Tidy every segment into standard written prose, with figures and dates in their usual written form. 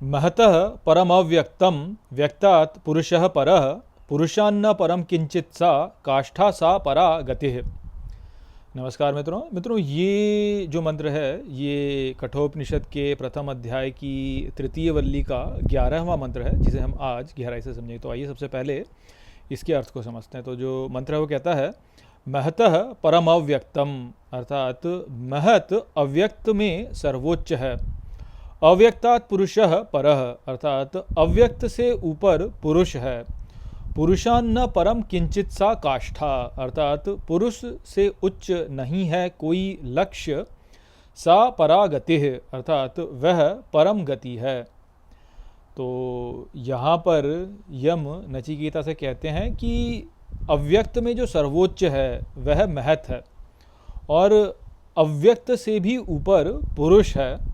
महतः परमव्यक्तं व्यक्तात् पुरुषः परः पुरुषान्न परम किंचित सा काष्ठा सा परा गतिः। नमस्कार मित्रों, ये जो मंत्र है ये कठोपनिषद के प्रथम अध्याय की तृतीय वल्ली का 11वां मंत्र है, जिसे हम आज गहराई से समझेंगे। तो आइए सबसे पहले इसके अर्थ को समझते हैं। तो जो मंत्र है वो कहता है, महतः परम अव्यक्तम, अर्थात महत अव्यक्त में सर्वोच्च है। अव्यक्तात् पुरुषः परः, अर्थात अव्यक्त से ऊपर पुरुष है। पुरुषान्न परम किंचित सा काष्ठा, अर्थात पुरुष से उच्च नहीं है कोई लक्ष्य। सा परा गतिः, अर्थात वह परम गति है। तो यहाँ पर यम नचिकेता से कहते हैं कि अव्यक्त में जो सर्वोच्च है वह महत है, और अव्यक्त से भी ऊपर पुरुष है,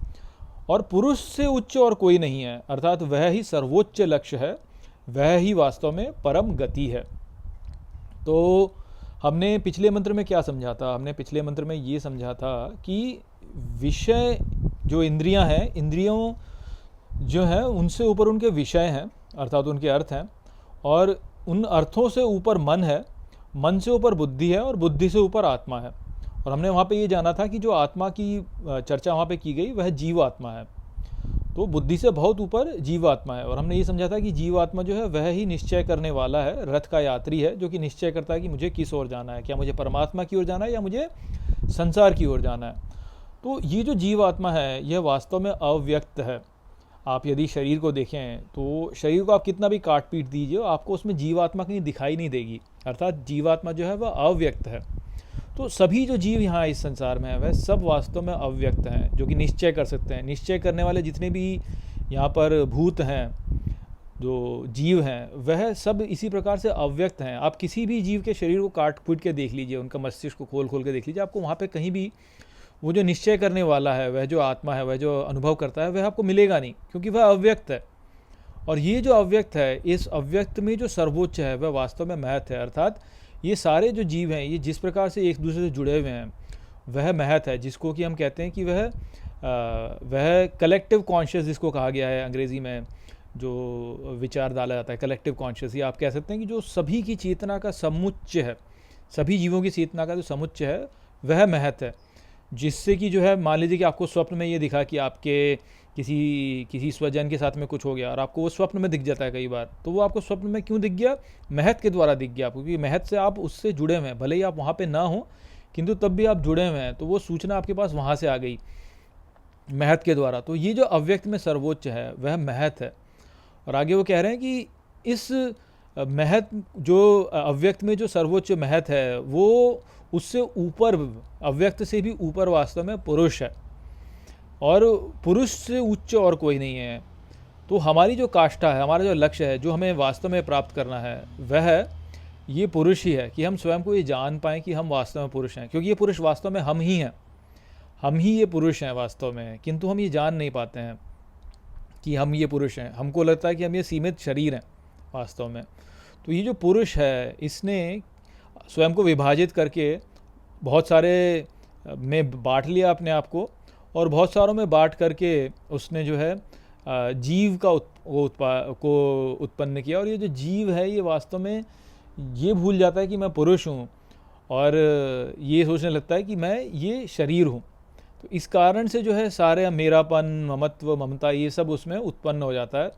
और पुरुष से उच्च और कोई नहीं है, अर्थात वह ही सर्वोच्च लक्ष्य है, वह ही वास्तव में परम गति है। तो हमने पिछले मंत्र में क्या समझा था? हमने पिछले मंत्र में ये समझा था कि विषय जो इंद्रियां हैं, इंद्रियों जो हैं उनसे ऊपर उनके विषय हैं, अर्थात उनके अर्थ हैं, और उन अर्थों से ऊपर मन है, मन से ऊपर बुद्धि है, और बुद्धि से ऊपर आत्मा है। और हमने वहाँ पे ये जाना था कि जो आत्मा की चर्चा वहाँ पे की गई वह जीवात्मा है। तो बुद्धि से बहुत ऊपर जीवात्मा है, और हमने ये समझा था कि जीवात्मा जो है वह ही निश्चय करने वाला है, रथ का यात्री है, जो कि निश्चय करता है कि मुझे किस ओर जाना है, क्या मुझे परमात्मा की ओर जाना है या मुझे संसार की ओर जाना है। तो ये जो जीवात्मा है यह वास्तव में अव्यक्त है। आप यदि शरीर को देखें तो शरीर को आप कितना भी काट पीट दीजिए, आपको उसमें जीवात्मा कहीं दिखाई नहीं देगी, अर्थात जीवात्मा जो है वह अव्यक्त है। तो सभी जो जीव यहाँ इस संसार में है वह सब वास्तव में अव्यक्त हैं, जो कि निश्चय कर सकते हैं। निश्चय करने वाले जितने भी यहाँ पर भूत हैं, जो जीव हैं, वह सब इसी प्रकार से अव्यक्त हैं। आप किसी भी जीव के शरीर को काट पीट के देख लीजिए, उनका मस्तिष्क को खोल खोल के देख लीजिए, आपको वहाँ पे कहीं भी वो जो निश्चय करने वाला है, वह जो आत्मा है, वह जो अनुभव करता है, वह आपको मिलेगा नहीं, क्योंकि वह अव्यक्त है। और ये जो अव्यक्त है, इस अव्यक्त में जो सर्वोच्च है वह वास्तव में महत है, अर्थात ये सारे जो जीव हैं ये जिस प्रकार से एक दूसरे से जुड़े हुए हैं वह महत है, जिसको कि हम कहते हैं कि वह कलेक्टिव कॉन्शियस जिसको कहा गया है अंग्रेज़ी में, जो विचार डाला जाता है कलेक्टिव कॉन्शियस, ये आप कह सकते हैं कि जो सभी की चेतना का समुच्चय है, सभी जीवों की चेतना का जो समुच्चय है वह महत है। जिससे कि जो है, मान लीजिए कि आपको स्वप्न में ये दिखा कि आपके किसी स्वजन के साथ में कुछ हो गया, और आपको वो स्वप्न में दिख जाता है कई बार, तो वो आपको स्वप्न में क्यों दिख गया? महत के द्वारा दिख गया आपको, क्योंकि महत से आप उससे जुड़े हुए हैं, भले ही आप वहाँ पे ना हो किंतु तब भी आप जुड़े हुए हैं, तो वो सूचना आपके पास वहाँ से आ गई महत के द्वारा। तो ये जो अव्यक्त में सर्वोच्च है वह महत है। और आगे वो कह रहे हैं कि इस महत जो अव्यक्त में जो सर्वोच्च महत है वो उससे ऊपर, अव्यक्त से भी ऊपर वास्तव में पुरुष है, और पुरुष से उच्च और कोई नहीं है। तो हमारी जो काष्ठा है, हमारा जो लक्ष्य है, जो हमें वास्तव में प्राप्त करना है, वह ये पुरुष ही है, कि हम स्वयं को ये जान पाएँ कि हम वास्तव में पुरुष हैं, क्योंकि ये पुरुष वास्तव में हम ही हैं, हम ही ये पुरुष हैं वास्तव में, किंतु हम ये जान नहीं पाते हैं कि हम ये पुरुष हैं। हमको लगता है कि हम ये सीमित शरीर हैं वास्तव में। तो ये जो पुरुष है इसने स्वयं को विभाजित करके बहुत सारे में बांट लिया अपने आप को, और बहुत सारों में बांट करके उसने जो है जीव का को उत्पन्न किया। और ये जो जीव है ये वास्तव में ये भूल जाता है कि मैं पुरुष हूँ, और ये सोचने लगता है कि मैं ये शरीर हूँ। तो इस कारण से जो है सारे मेरापन, ममत्व, ममता, ये सब उसमें उत्पन्न हो जाता है,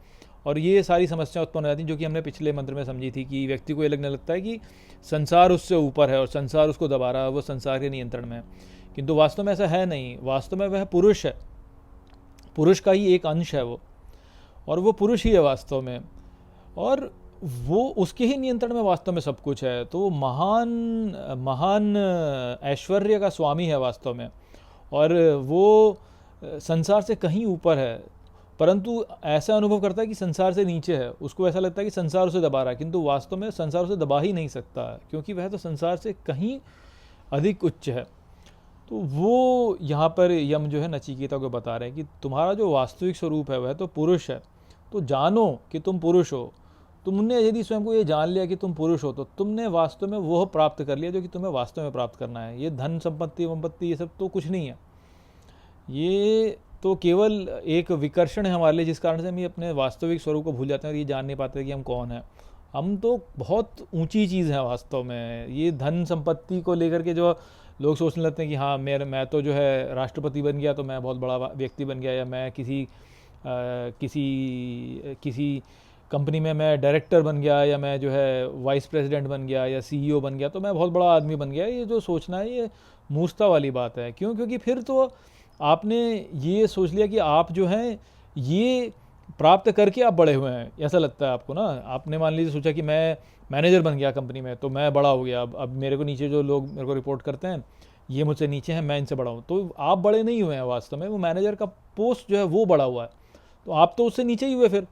और ये सारी समस्याएं उत्पन्न हो जाती हैं, जो कि हमने पिछले मंत्र में समझी थी कि व्यक्ति को ये लगने लगता है कि संसार उससे ऊपर है और संसार उसको दबा रहा है, वो संसार के नियंत्रण में है। किंतु वास्तव में ऐसा है नहीं, वास्तव में वह पुरुष है, पुरुष का ही एक अंश है वो, और वो पुरुष ही है वास्तव में, और वो उसके ही नियंत्रण में वास्तव में सब कुछ है। तो वो महान महान ऐश्वर्य का स्वामी है वास्तव में, और वो संसार से कहीं ऊपर है, परंतु ऐसा अनुभव करता है कि संसार से नीचे है। उसको ऐसा लगता है कि संसार उसे दबा रहा है, किंतु वास्तव में संसार उसे दबा ही नहीं सकता, क्योंकि वह तो संसार से कहीं अधिक उच्च है। तो वो यहाँ पर यम जो है नचिकेता को बता रहे हैं कि तुम्हारा जो वास्तविक स्वरूप है वह तो पुरुष है। तो जानो कि तुम पुरुष हो। तुमने यदि स्वयं को ये जान लिया कि तुम पुरुष हो, तो तुमने वास्तव में वो प्राप्त कर लिया जो कि तुम्हें वास्तव में प्राप्त करना है। ये धन संपत्ति वंपत्ति ये सब तो कुछ नहीं है, ये तो केवल एक विकर्षण है हमारे लिए, जिस कारण से हम ये अपने वास्तविक स्वरूप को भूल जाते हैं और ये जान नहीं पाते कि हम कौन हैं। हम तो बहुत ऊंची चीज़ है वास्तव में। ये धन संपत्ति को लेकर के जो लोग सोचने लगते हैं कि हाँ मैं तो जो है राष्ट्रपति बन गया तो मैं बहुत बड़ा व्यक्ति बन गया, या मैं किसी कंपनी में मैं डायरेक्टर बन गया, या मैं जो है वाइस प्रेसिडेंट बन गया या सीईओ बन गया तो मैं बहुत बड़ा आदमी बन गया। ये जो सोचना है ये मूर्खता वाली बात है। क्यों? क्योंकि फिर तो आपने ये सोच लिया कि आप जो हैं ये प्राप्त करके आप बड़े हुए हैं, ऐसा लगता है आपको ना। आपने मान लीजिए सोचा कि मैं मैनेजर बन गया कंपनी में तो मैं बड़ा हो गया, अब मेरे को नीचे जो लोग मेरे को रिपोर्ट करते हैं ये मुझसे नीचे हैं, मैं इनसे बड़ा हूँ। तो आप बड़े नहीं हुए हैं वास्तव में, वो मैनेजर का पोस्ट जो है वो बड़ा हुआ है, तो आप तो उससे नीचे ही हुए फिर।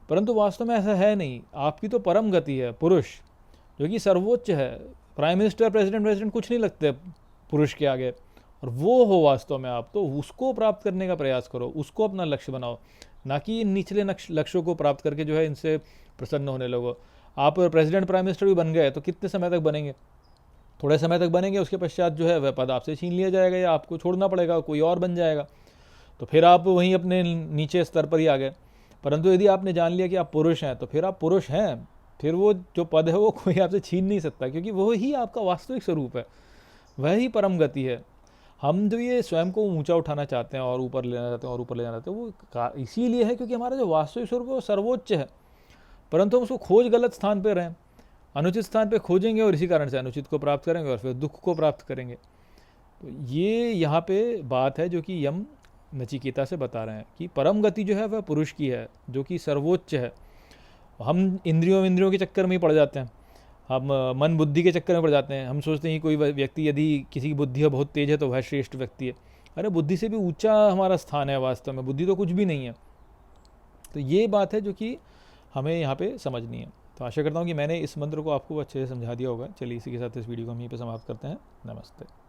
परंतु वास्तव में ऐसा है नहीं। आपकी तो परम गति है पुरुष, जो कि सर्वोच्च है। प्राइम मिनिस्टर, प्रेसिडेंट कुछ नहीं लगते पुरुष के आगे, और वो हो वास्तव में आप। तो उसको प्राप्त करने का प्रयास करो, उसको अपना लक्ष्य बनाओ, ना कि इन निचले लक्ष्यों को प्राप्त करके जो है इनसे प्रसन्न होने लगो। आप प्रेसिडेंट प्राइम मिनिस्टर भी बन गए तो कितने समय तक बनेंगे? थोड़े समय तक बनेंगे, उसके पश्चात जो है वह पद आपसे छीन लिया जाएगा या आपको छोड़ना पड़ेगा, कोई और बन जाएगा, तो फिर आप वहीं अपने नीचे स्तर पर ही आ गए। परंतु यदि आपने जान लिया कि आप पुरुष हैं तो फिर आप पुरुष हैं, फिर वो जो पद है वो कोई आपसे छीन नहीं सकता, क्योंकि वो ही आपका वास्तविक स्वरूप है, वह ही परम गति है। हम जो ये स्वयं को ऊंचा उठाना चाहते हैं और ऊपर ले जाना चाहते हैं और ऊपर ले जाना चाहते हैं, वो इसीलिए है क्योंकि हमारा जो वास्तविक स्वरूप है वो सर्वोच्च है, परंतु हम उसको खोज गलत स्थान पर रहें, अनुचित स्थान पर खोजेंगे और इसी कारण से अनुचित को प्राप्त करेंगे और फिर दुख को प्राप्त करेंगे। तो ये यहाँ पे बात है जो कि यम नचिकेता से बता रहे हैं कि परम गति जो है वह पुरुष की है, जो कि सर्वोच्च है। हम इंद्रियों के चक्कर में ही पड़ जाते हैं, हम मन बुद्धि के चक्कर में पड़ जाते हैं। हम सोचते हैं कि कोई व्यक्ति यदि किसी की बुद्धि बहुत तेज है तो वह श्रेष्ठ व्यक्ति है। अरे बुद्धि से भी ऊंचा हमारा स्थान है, वास्तव में बुद्धि तो कुछ भी नहीं है। तो ये बात है जो कि हमें यहाँ पे समझनी है। तो आशा करता हूँ कि मैंने इस मंत्र को आपको अच्छे से समझा दिया होगा। चलिए इसी के साथ इस वीडियो को हम यहीं पे समाप्त करते हैं। नमस्ते।